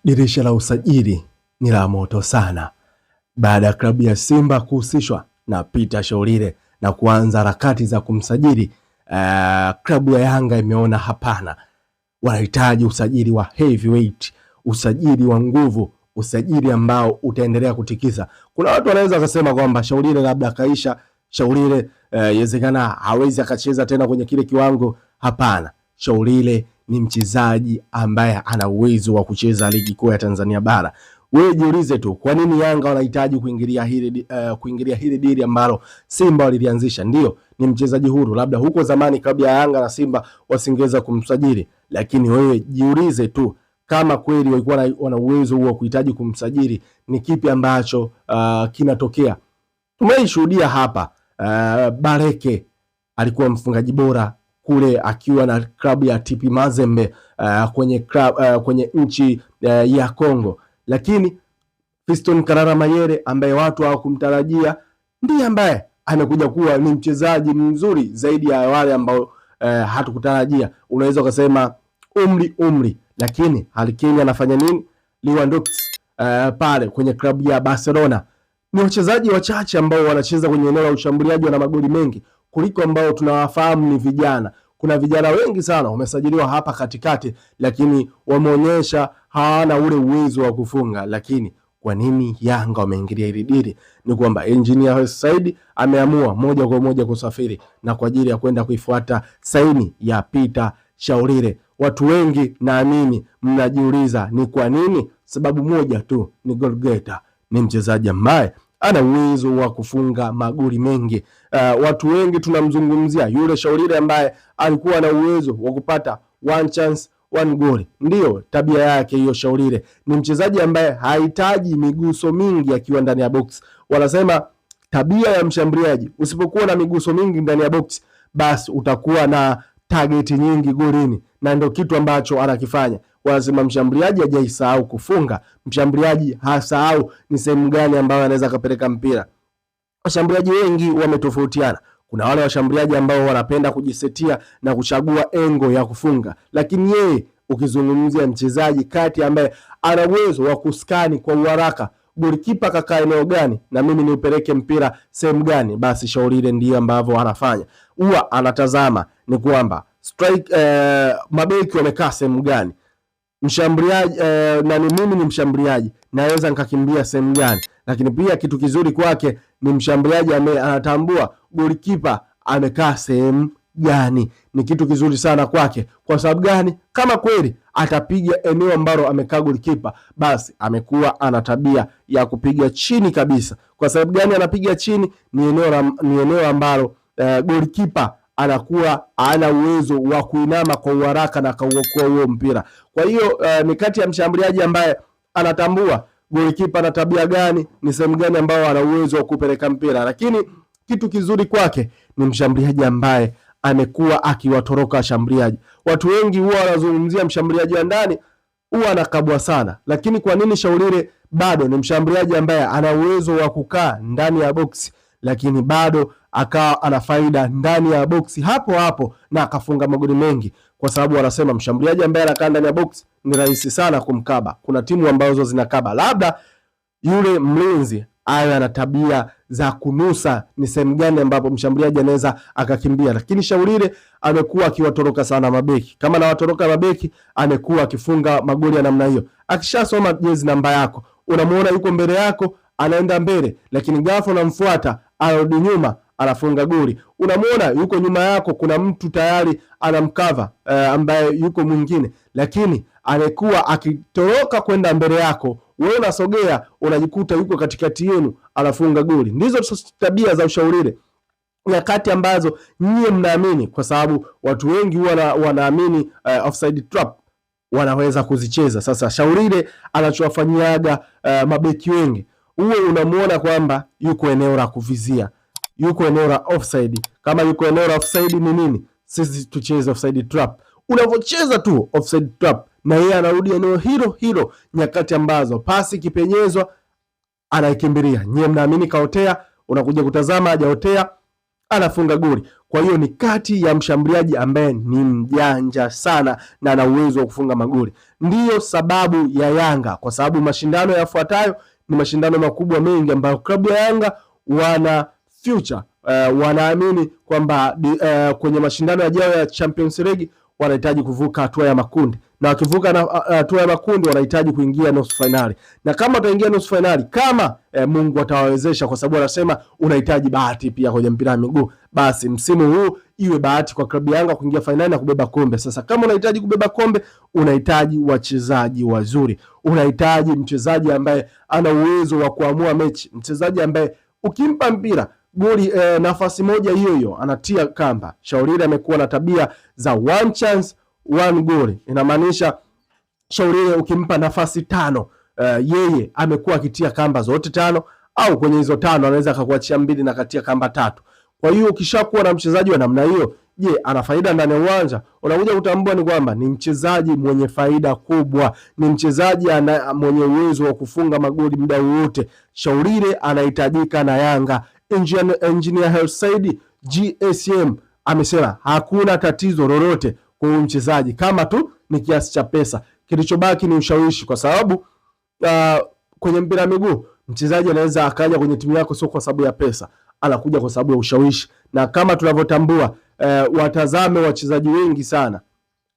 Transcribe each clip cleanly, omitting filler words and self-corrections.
Dirisha la usajili ni la moto sana baada ya klabu ya Simba kuhusishwa na Peter Sholile na kuanza harakati za kumsajili. Klabu ya Yanga imeona hapana, wanahitaji usajili wa heavyweight, usajili wa nguvu, usajili ambao utaendelea kutikisa. Kuna watu wanaweza kusema kwamba Sholile labda kaisha, Sholile yezekana hawezi akacheza tena kwenye kile kiwango. Hapana, Sholile ni mchezaji ambaye ana uwezo wa kucheza ligi kuu ya Tanzania bara. Wewe jiulize tu, kwa nini Yanga wanahitaji kuingilia hili dili ambalo Simba walilianzisha? Ndio, ni mchezaji huru, labda huko zamani kabla ya Yanga na Simba wasingeweza kumsajili, lakini wewe jiulize tu, kama kweli walikuwa wana uwezo huo kuhitaji kumsajili, ni kipi ambacho kinatokea? Tumeishuhudia hapa, Bareke alikuwa mfungaji bora kule akiwa na klabu ya TP Mazembe kwenye nchi ya Kongo, lakini Fiston Karara Mayere ambaye watu hawakumtarajia ndiye ambaye amekuja kuwa ni mchezaji mzuri zaidi ya wale ambao hatukutarajia. Unaweza kusema umri, lakini Harry Kane anafanya nini? Lewandowski pale kwenye klabu ya Barcelona ni wachezaji wachache ambao wanacheza kwenye eneo la ushambuliaji, wana magoli mengi kuliko ambao tunawafahamu ni vijana. Kuna vijana wengi sana wamesajiliwa hapa katikati, lakini wameonyesha hawana ule uwezo wa kufunga. Lakini kwa nini Yanga wameingilia hili dili? Ni kwamba Engineer Said ameamua moja kwa moja kusafiri na kwa ajili ya kwenda kuifuata saini ya Peter Sholile. Watu wengi naamini mnajiuliza ni kwa nini? Sababu moja tu, ni goal getter. Ni mchezaji ambaye ana uwezo wa kufunga magoli mengi. Watu wengi tunamzungumzia yule Sholile ambaye alikuwa na uwezo wa kupata one chance one goal. Ndio tabia yake hiyo. Sholile ni mchezaji ambaye hahitaji miguso mingi akiwa ndani ya box. Wanasema tabia ya mshambuliaji, usipokuwa na miguso mingi ndani ya box, basi utakuwa na target nyingi golini, na ndio kitu ambacho anakifanya. Wanasema mshambuliaji hajaisahau kufunga, mshambuliaji hasahau ni sehemu gani ambayo anaweza kupeleka mpira. Washambuliaji wengi wametofautiana. Kuna wale washambuliaji ambao wanapenda kujisetia na kuchagua engo ya kufunga, lakini yeye ukizungumzia mchezaji kati ambaye ana uwezo wa kuskani kwa uharaka golikipa kakaa eneo gani na mimi niupeleke mpira sehemu gani, basi Sholile ndiyo ambavyo anafanya. Huwa anatazama ni kwamba strike mabeki wamekaa sehemu gani, mshambuliaji na ni mimi ni mshambuliaji naweza nikakimbia sehemu gani. Lakini pia kitu kizuri kwake ni mshambuliaji anatambua golikipa amekaa sehemu gani. Ni kitu kizuri sana kwake. Kwa sababu gani? Kama kweli atapiga eneo ambalo amekaa golikipa, basi amekuwa ana tabia ya kupiga chini kabisa. Kwa sababu gani anapiga chini? Ni eneo ambalo golikipa anakuwa ana uwezo wa kuinama kwa uharaka na kuokoa huo mpira. Kwa hiyo ni kati ya mshambuliaji ambaye anatambua golikipa na tabia gani, ni sehemu gani ambao ana uwezo wa kupeleka mpira. Lakini kitu kizuri kwake ni mshambuliaji ambaye amekuwa akiwatoroka washambuliaji. Watu wengi huwa wanazungumzia mshambuliaji wa ndani huwa anakabwa sana, lakini kwa nini Sholile bado ni mshambuliaji ambaye ana uwezo wa kukaa ndani ya boksi, lakini bado akawa ana faida ndani ya boksi hapo hapo na akafunga magoli mengi? Kwa sababu wanasema mshambuliaji ambaye anakaa ndani ya boksi ni rahisi sana kumkaba. Kuna timu ambazo zinakaba, labda yule mlinzi awe ana tabia za kunusa ni sehemu gani ambapo mshambuliaji anaweza akakimbia. Lakini Sholile amekuwa akiwatoroka sana mabeki. Kama nawatoroka mabeki, amekuwa akifunga magoli ya namna hiyo. Akishasoma jezi namba yako, unamuona yuko mbele yako, anaenda mbele, lakini ghafla unamfuata, anarudi nyuma, anafunga goli. Unamuona yuko nyuma yako, kuna mtu tayari anamkava ambaye yuko mwingine, lakini amekuwa akitoroka kwenda mbele yako, wewe unasogea, unajikuta yuko katikati yenu, anafunga goli. Ndizo tabia za Sholile, nyakati ambazo nyie mnaamini, kwa sababu watu wengi wanaamini offside trap wanaweza kuzicheza. Sasa Sholile anachowafanyiaga mabeki wengi, uwe unamuona kwamba yuko eneo la kuvizia, yuko eneo la offside. Kama yuko eneo la offside ni nini? Sisi tucheze offside trap. Unavocheza tu offside trap, na yeye anarudi eneo hilo hilo nyakati ambazo pasi kipenyezwa anaikimbilia. Nyie mnaamini kaotea, unakuja kutazama hajaotea, anafunga goli. Kwa hiyo ni kati ya mshambuliaji ambaye ni mjanja sana na ana uwezo wa kufunga magoli. Ndiyo sababu ya Yanga, kwa sababu mashindano yafuatayo ni mashindano makubwa mengi ambayo klabu ya Yanga wana future, wanaamini kwamba kwenye mashindano yajayo ya Champions League wanahitaji kuvuka hatua ya makundi, na wakivuka na hatua ya makundi wanahitaji kuingia nusu finali, na kama wataingia nusu finali, kama Mungu atawawezesha, kwa sababu wanasema unahitaji bahati pia kwenye mpira wa miguu, basi msimu huu iwe bahati kwa klabu Yanga kuingia finali na kubeba kombe. Sasa kama unahitaji kubeba kombe, unahitaji wachezaji wazuri, unahitaji mchezaji ambaye ana uwezo wa kuamua mechi, mchezaji ambaye ukimpa mpira goli nafasi moja hiyo hiyo anatia kamba. Shaurire amekuwa na tabia za one chance one goal. Inamaanisha Shaurire ukimpa nafasi 5, yeye amekuwa akitia kamba zote 5, au kwenye hizo 5 anaweza akakuachia 2 na katia kamba 3. Kwa hiyo ukishakuwa na mchezaji wa namna hiyo, je, ana faida ndani ya uwanja? Unakuja kutambua ni kwamba ni mchezaji mwenye faida kubwa, ni mchezaji mwenye uwezo wa kufunga magoli muda wote. Shaurire anahitajika na Yanga. Engineer Hersi Said GSM amesema hakuna tatizo lolote kwa mchezaji kama tu ni kiasi cha pesa. Kilichobaki ni ushawishi, kwa sababu kwenye mpira miguu mchezaji anaweza akaja kwenye timu yako sio kwa sababu ya pesa, anakuja kwa sababu ya ushawishi. Na kama tunavyotambua, watazame wachezaji wengi sana,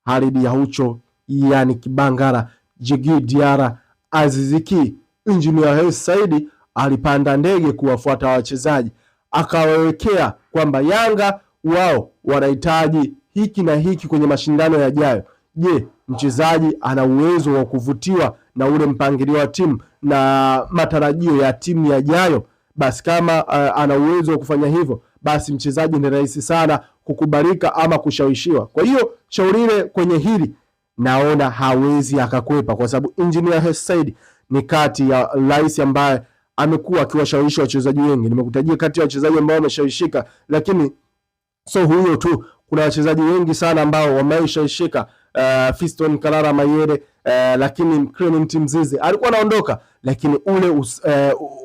Khalid Aucho, yani Kibangara, Djigui Diarra, Aziz Ki. Engineer Hersi Said alipanda ndege kuwafuata wachezaji, akawawekea kwamba Yanga wao wanahitaji hiki na hiki kwenye mashindano yajayo. Je, mchezaji ana uwezo wa kuvutiwa na ule mpangilio wa timu na matarajio ya timu yajayo? Basi kama ana uwezo wa kufanya hivyo, basi mchezaji ni rahisi sana kukubalika ama kushawishiwa. Kwa hiyo Shaurire kwenye hili naona hawezi akakwepa, kwa sababu Engineer Hersi Said ni kati ya rais ambaye amekuwa akiwashawishi wachezaji wengi. Nimekutajia kati ya wachezaji ambao wameshawishika, lakini so huyo tu, kuna wachezaji wengi sana ambao wameshawishika. Fiston Kalala Mayele, lakini Clement Mzize alikuwa anaondoka, lakini ule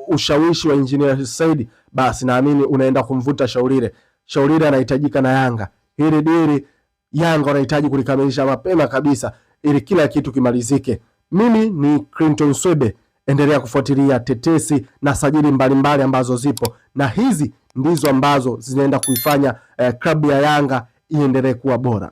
ushawishi wa Engineer Hersi Said, basi naamini unaenda kumvuta Shaurire. Shaurire anahitajika na Yanga. Hili dili Yanga wanahitaji kulikamilisha mapema kabisa ili kila kitu kimalizike. Mimi ni Clinton Swebe. Endelea kufuatilia tetesi na sajili mbalimbali ambazo zipo, na hizi ndizo ambazo zinaenda kuifanya klabu ya Yanga iendelee kuwa bora.